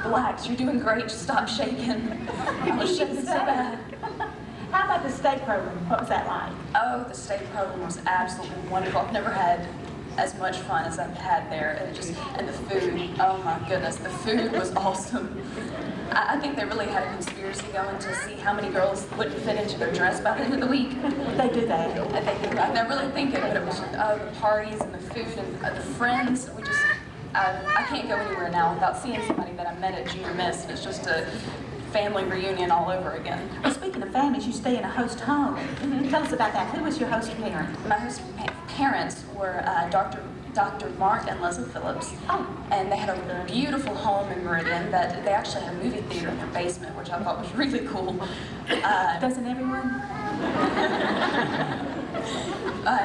Relax, you're doing great. Just stop shaking. I was shaking so bad. How about the state program? What was that like? Oh, the state program was absolutely wonderful. I've never had as much fun as I've had there, and the food. Oh my goodness, the food was awesome. I think they really had a conspiracy going to see how many girls wouldn't fit into their dress by the end of the week. They do that. I really think it, but it was just the parties and the food and the friends. I can't go anywhere now without seeing somebody that I met at Junior Miss, and it's just a family reunion all over again. Well, speaking of families, you stay in a host home. Tell us about that. Who was your host parent? My host parents were Dr. Mark and Leslie Phillips, and they had a beautiful home in Meridian that they actually had a movie theater in their basement, which I thought was really cool. Doesn't everyone?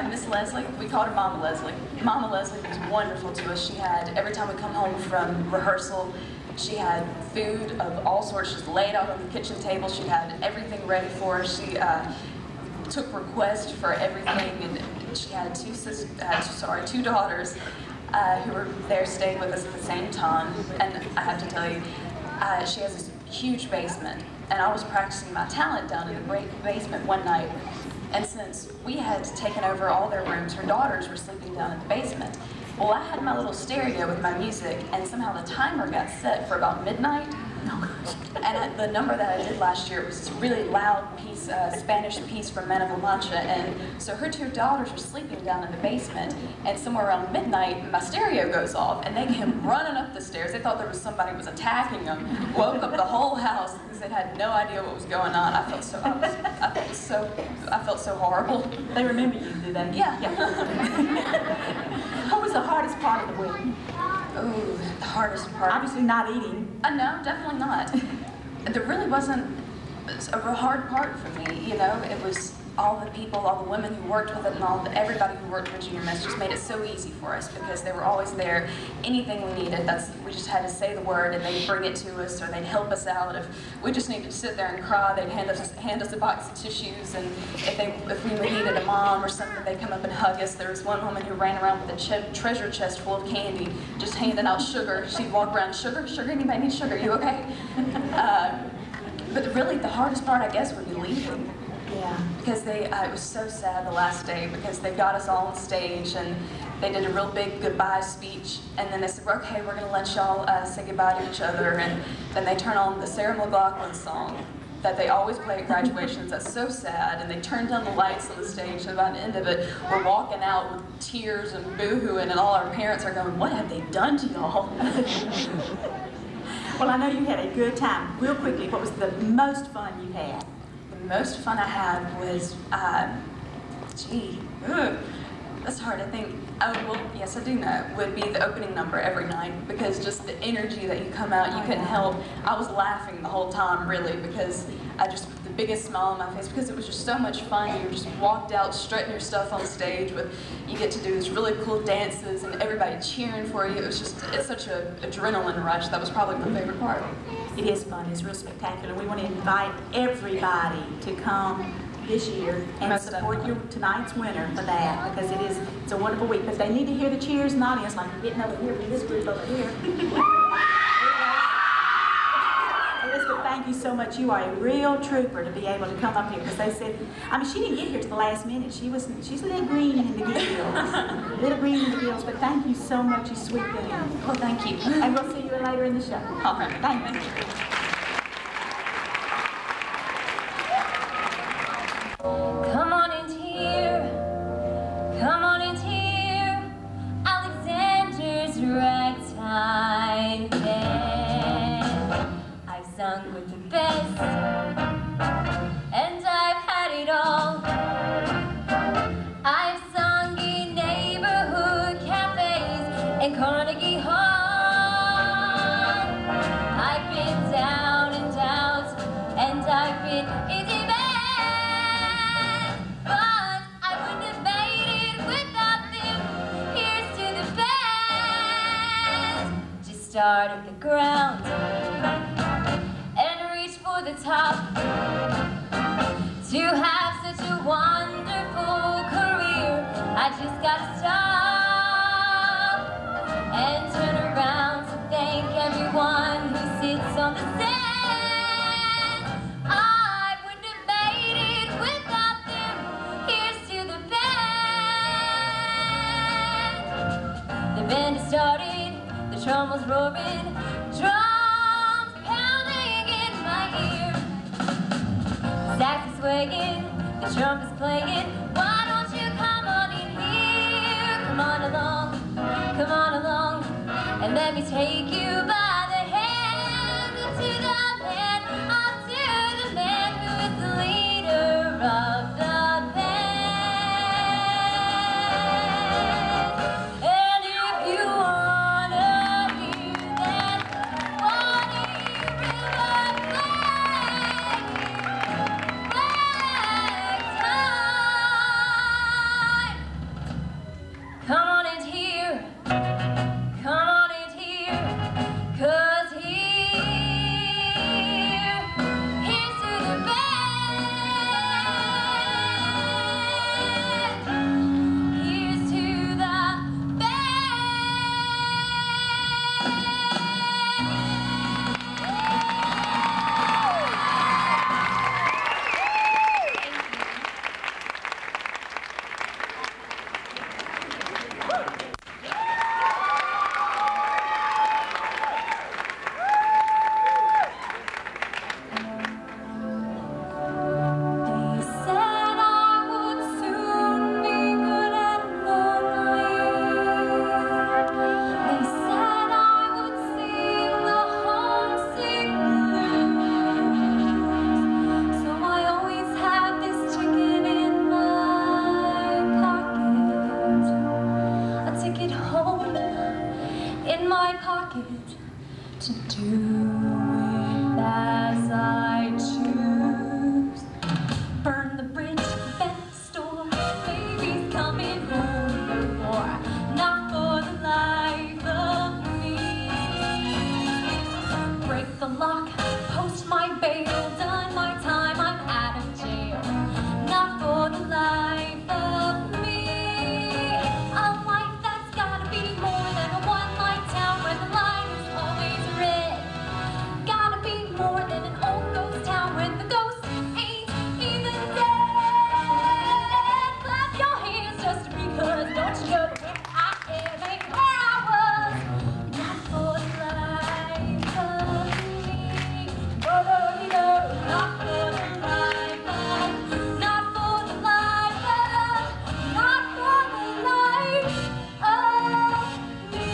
Miss Leslie, we called her Mama Leslie. Mama Leslie was wonderful to us. She had, every time we come home from rehearsal, she had food of all sorts just laid out on the kitchen table. She had everything ready for us. She took requests for everything, and she had two daughters who were there staying with us at the same time. And I have to tell you, she has this huge basement, and I was practicing my talent down in the basement one night. And since we had taken over all their rooms, her daughters were sleeping down in the basement. Well, I had my little stereo with my music, and somehow the timer got set for about midnight. And the number that I did last year, it was this really loud piece, Spanish piece from Man of La Mancha, and so her two daughters were sleeping down in the basement, and somewhere around midnight, my stereo goes off, and they came running up the stairs. They thought there was somebody was attacking them, woke up the whole house because they had no idea what was going on. I felt so horrible. They remember you, do they? Yeah. What was the hardest part of the wedding? Oh, the hardest part. Obviously not eating. No, definitely not. There really wasn't a real hard part for me, you know. It was all the people, all the women who worked with it, and everybody who worked with Junior Miss just made it so easy for us because they were always there. Anything we needed, we just had to say the word and they'd bring it to us, or they'd help us out. If we just needed to sit there and cry, they'd hand us a box of tissues, and if we needed a mom or something, they'd come up and hug us. There was one woman who ran around with a treasure chest full of candy, just handing out sugar. She'd walk around, sugar, anybody need sugar, you okay? But really the hardest part, I guess, would be leaving. Yeah. Because it was so sad the last day, because they got us all on stage and they did a real big goodbye speech, and then they said, okay, we're going to let y'all say goodbye to each other, and then they turn on the Sarah McLachlan song that they always play at graduations. That's so sad, and they turned down the lights on the stage, and by the end of it, we're walking out with tears and boo-hooing, and all our parents are going, what have they done to y'all? Well, I know you had a good time. Real quickly, what was the most fun you had? The most fun I had was, that's hard to think. Oh, well, yes, I do know, would be the opening number every night, because just the energy that you come out, you couldn't help. I was laughing the whole time, really, because the biggest smile on my face, because it was just so much fun. You just walked out, strutting your stuff on stage you get to do these really cool dances, and everybody cheering for you. It's such an adrenaline rush. That was probably my favorite part. It is fun, it's real spectacular. We want to invite everybody to come this year and support tonight's winner for that, because it's a wonderful week. But they need to hear the cheers in the audience, like you're getting over here from this group over here. Elizabeth, thank you so much. You are a real trooper to be able to come up here, because they said, I mean, she didn't get here to the last minute. She's a little green in the gills. Little green in the gills, but thank you so much, you sweet thing. Well, thank you. And we'll see you later in the show. All right. Thank you. Come on in here, come on in here, Alexander's ragtime band. I've sung with the best, and I've had it all. I've sung in neighborhood cafes and Carnegie Hall. I've been down and out, and I've been in demand. Start at the ground and reach for the top. To have such a wonderful career, I just gotta stop and turn around to thank everyone who on the sand. I wouldn't have made it without them. Here's to the band. The band has started, the trombones roaring, drums pounding in my ear. The sax is swaying, the trumpet's playing. Why don't you come on in here? Come on along, and let me take you by the hand to the man, to the man who is the leader of the band. And if you wanna hear that funny river time, come on in here. Come on in here, 'cause here's to the band. Here's to the in my pocket to do it as I choose. Burn the bridge, bend the store, baby's coming home before, not for the life of me. Break the lock, post my bail, done my time, I'm out of jail, not for the life of me. A life that's gotta be more than a one-light town where the light is always red. Gotta be more than an old ghost town when the ghost ain't even dead. Clap your hands just because, don't you know where I am ain't where I was. Not for the life of me. Oh, no, not for the life of, not for the life of, not for the life of me.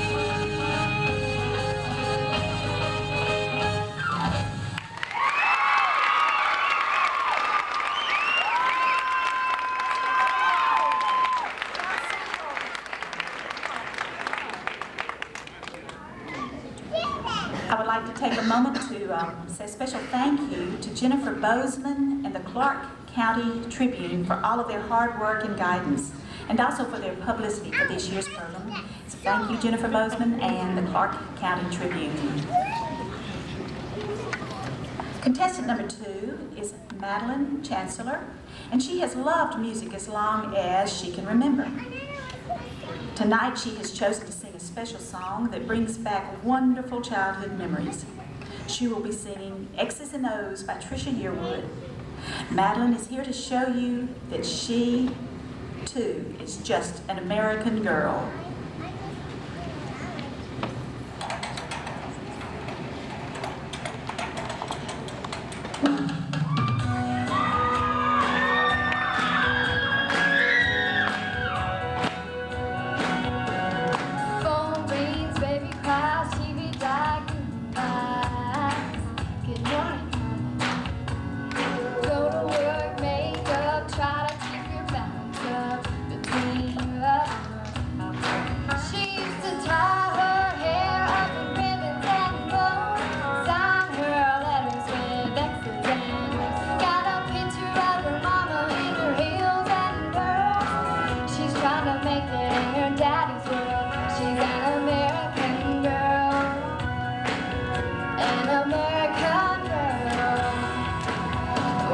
I would like to take a moment to say a special thank you to Jennifer Bozeman and the Clark County Tribune for all of their hard work and guidance, and also for their publicity for this year's program. So thank you, Jennifer Bozeman and the Clark County Tribune. Contestant number 2 is Madeline Chancellor, and she has loved music as long as she can remember. Tonight she has chosen to sing a special song that brings back wonderful childhood memories. She will be singing X's and O's by Trisha Yearwood. Madeline is here to show you that she, too, is just an American girl. Phone rings, baby cries, TV dies, good morning. Go to work, make up, try to keep your balance up between us. She used to tie her hair up in ribbons and bows, sign her letters with X's and O's. Got a picture of her mama in her heels and pearls. She's trying to make it in her daddy's world. She's an American girl, an American girl.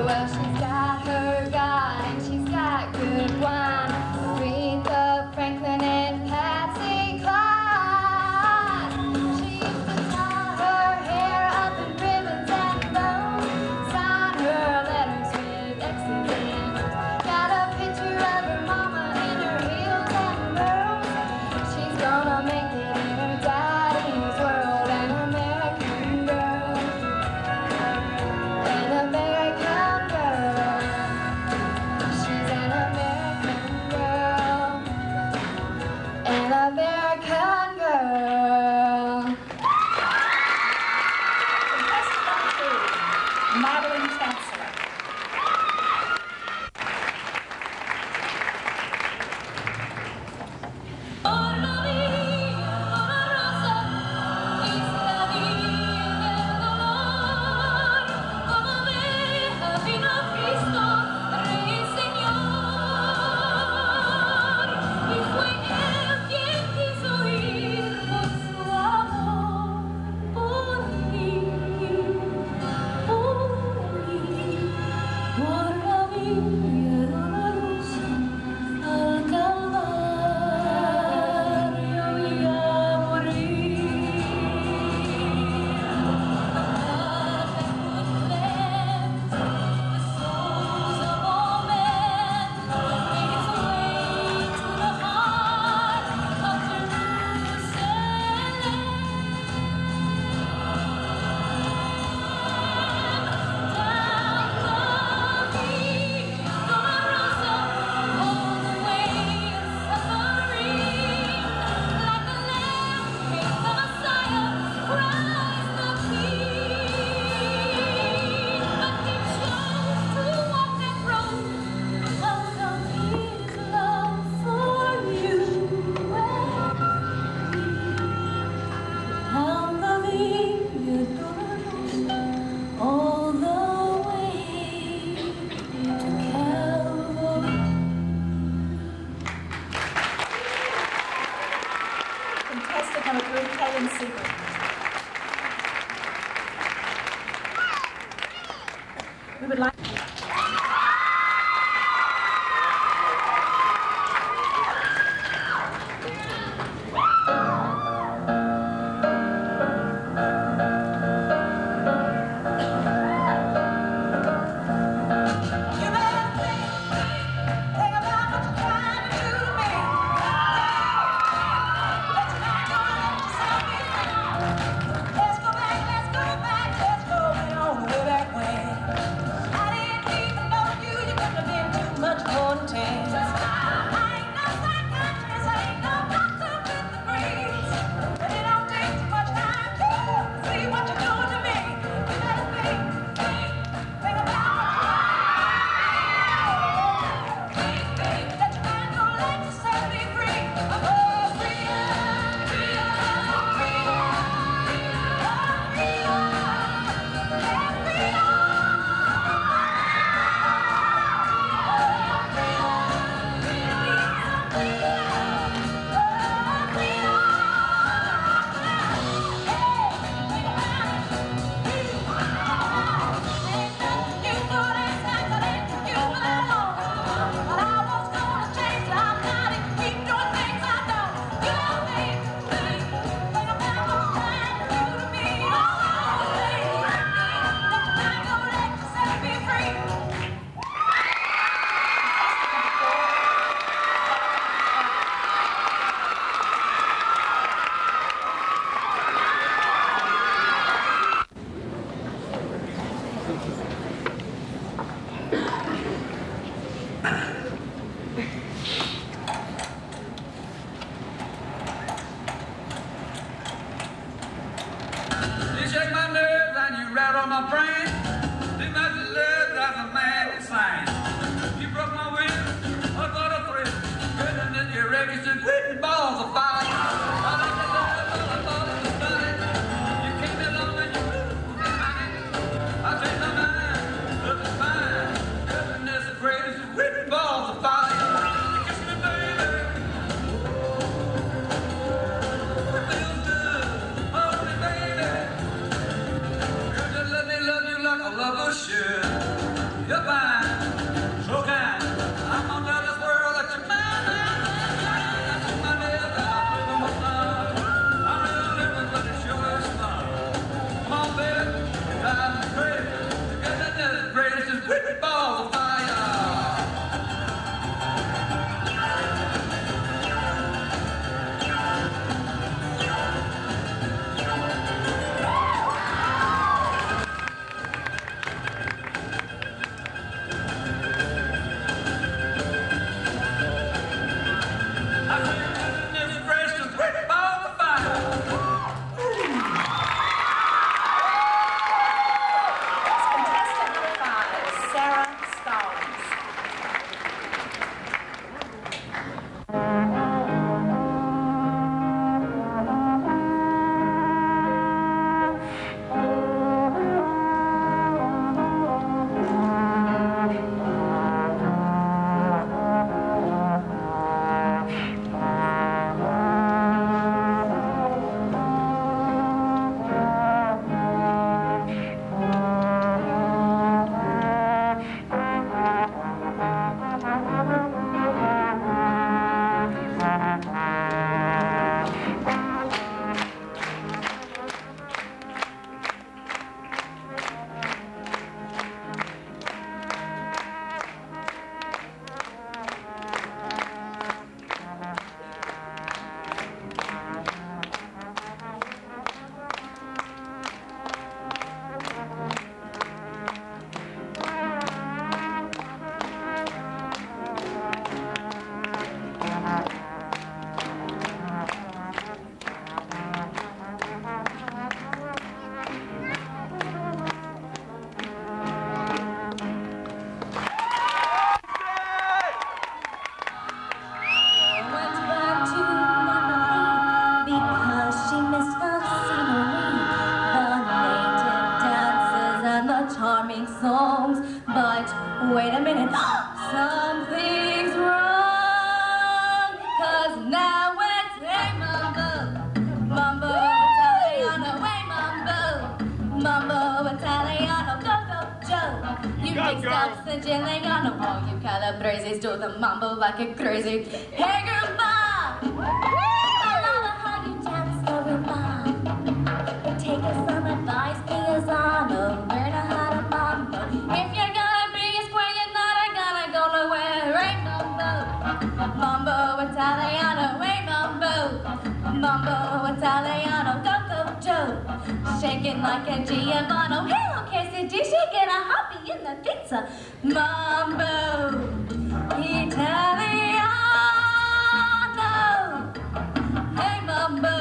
Well, she's got her guy and she's got good wine. Aretha Franklin and Patsy Cline. She used to tie her hair up in ribbons. We would like. Wait a minute, something's wrong. 'Cause now it's hey mambo, mambo Italiano, hey mambo, mambo Italiano, go go Joe. You mix up the jelly on the wall, you calabreses do the mambo like a crazy. Hey girl, Bob! I love how you dance the rumba. Take some advice, because I know learn how to mambo. If you're gonna be a square, you're not gonna go nowhere. Hey mambo, mambo Italiano, hey mambo, mambo Italiano, go go Joe. Shaking like a Giovanni, hello Cassidy, shaking a hoppy in the pizza. Mambo Italiano, hey mambo,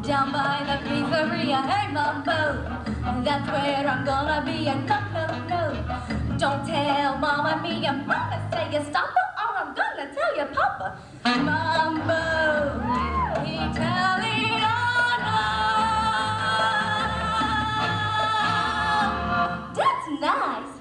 down by the pizzeria, hey mambo, that's where I'm gonna be. And no, no, no, don't tell Mama Mia, Mama say you stop her, or I'm gonna tell your Papa. Mambo Italiano, that's nice.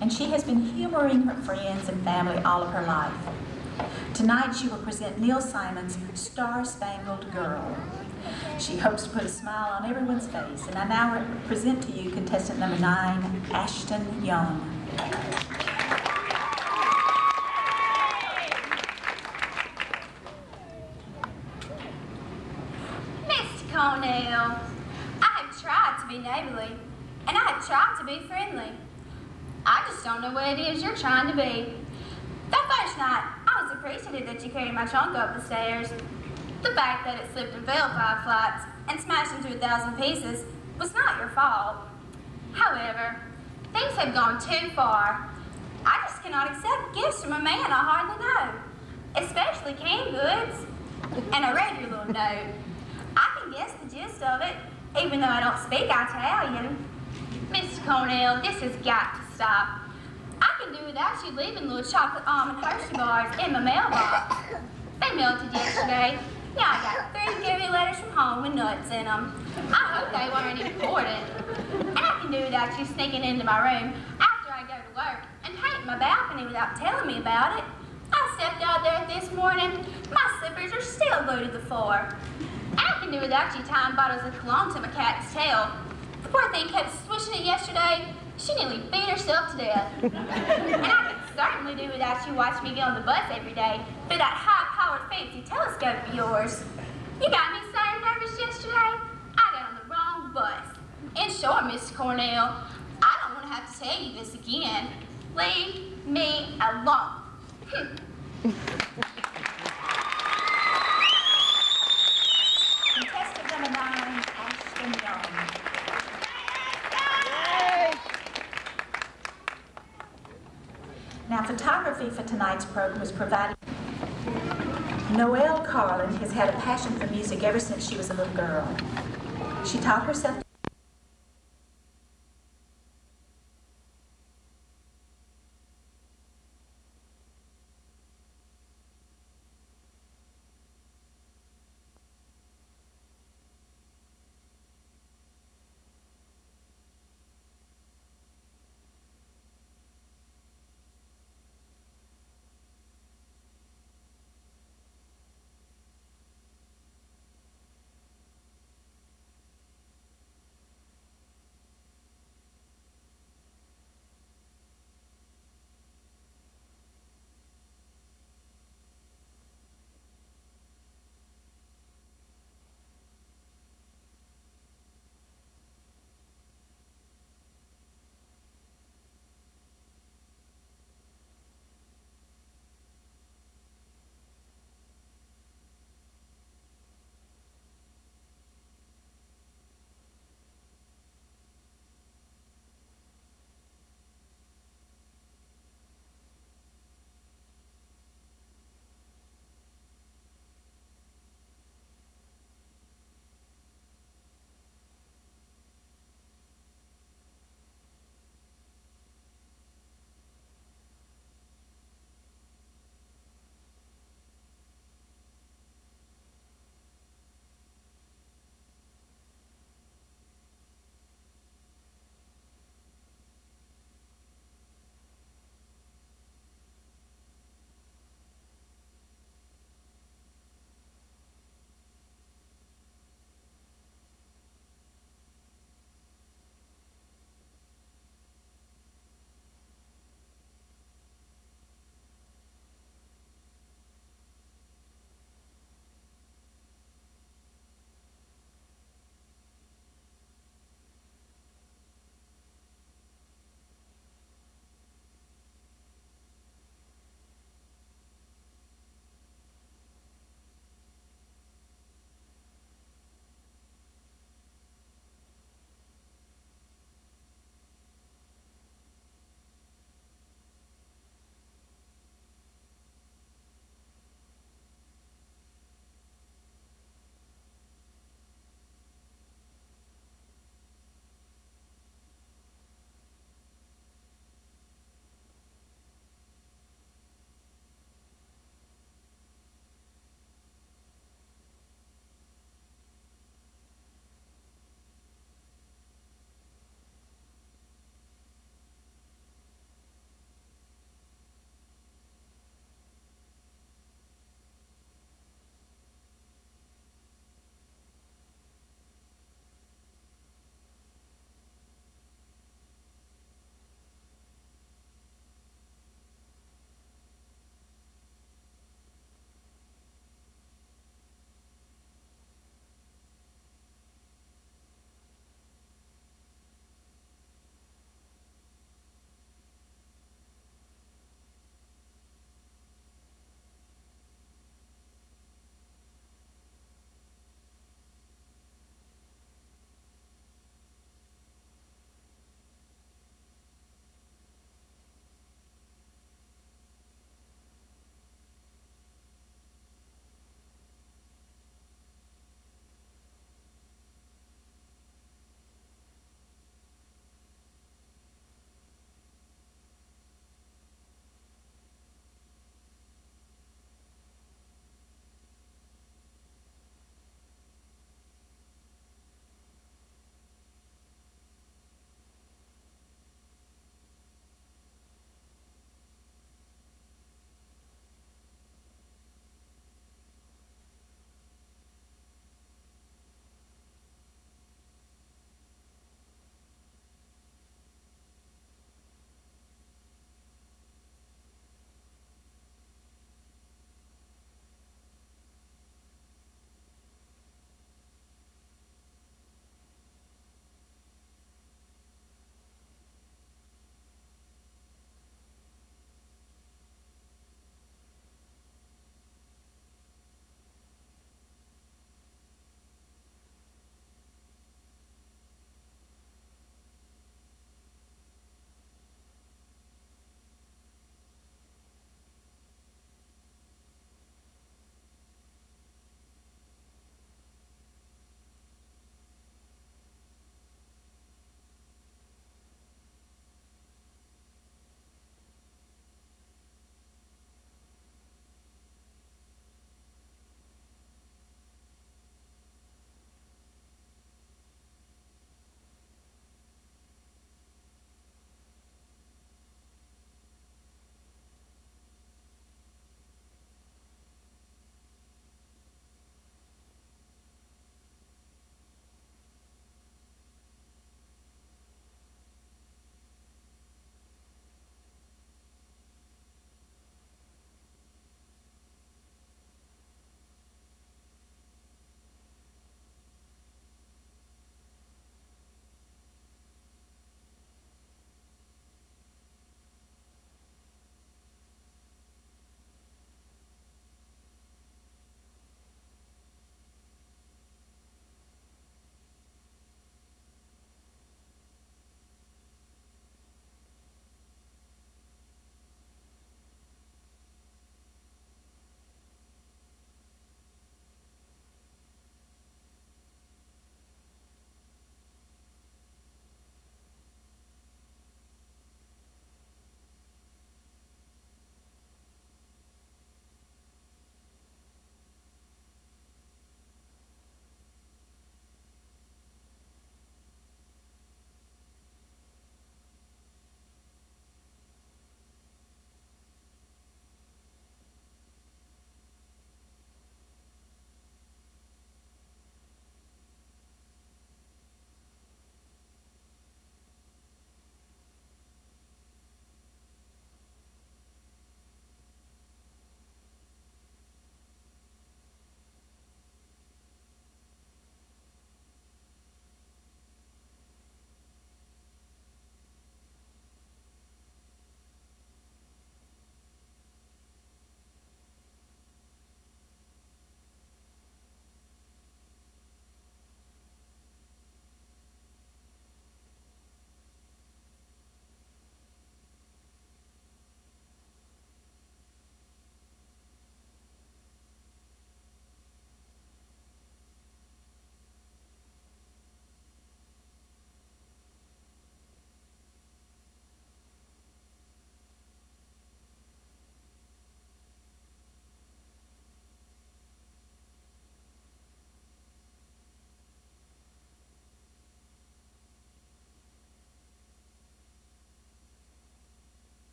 And she has been humoring her friends and family all of her life. Tonight she will present Neil Simon's Star-Spangled Girl. She hopes to put a smile on everyone's face, and I now present to you contestant number 9, Ashton Young. Mr. Cornell, I have tried to be neighborly, and I have tried to be friendly. I just don't know what it is you're trying to be. That first night, I was appreciative that you carried my trunk up the stairs. The fact that it slipped and fell 5 flights and smashed into 1,000 pieces was not your fault. However, things have gone too far. I just cannot accept gifts from a man I hardly know, especially canned goods. And I read your little note. I can guess the gist of it, even though I don't speak Italian. Mr. Cornell, this has got to stop. I can do without you leaving little chocolate almond Hershey bars in my mailbox. They melted yesterday. Now I got 3 giving letters from home with nuts in them. I hope they weren't important. And I can do without you sneaking into my room after I go to work and painting my balcony without telling me about it. I stepped out there this morning. My slippers are still glued to the floor. And I can do without you tying bottles of cologne to my cat's tail. The poor thing kept swishing it yesterday. She nearly beat herself to death. And I could certainly do without you watching me get on the bus every day through that high-powered fancy telescope of yours. You got me so nervous yesterday, I got on the wrong bus. In short, Mr. Cornell, I don't want to have to tell you this again. Leave me alone. Contestant number 9, Ashton Young. Now, photography for tonight's program was provided. Noelle Carlin has had a passion for music ever since she was a little girl. She taught herself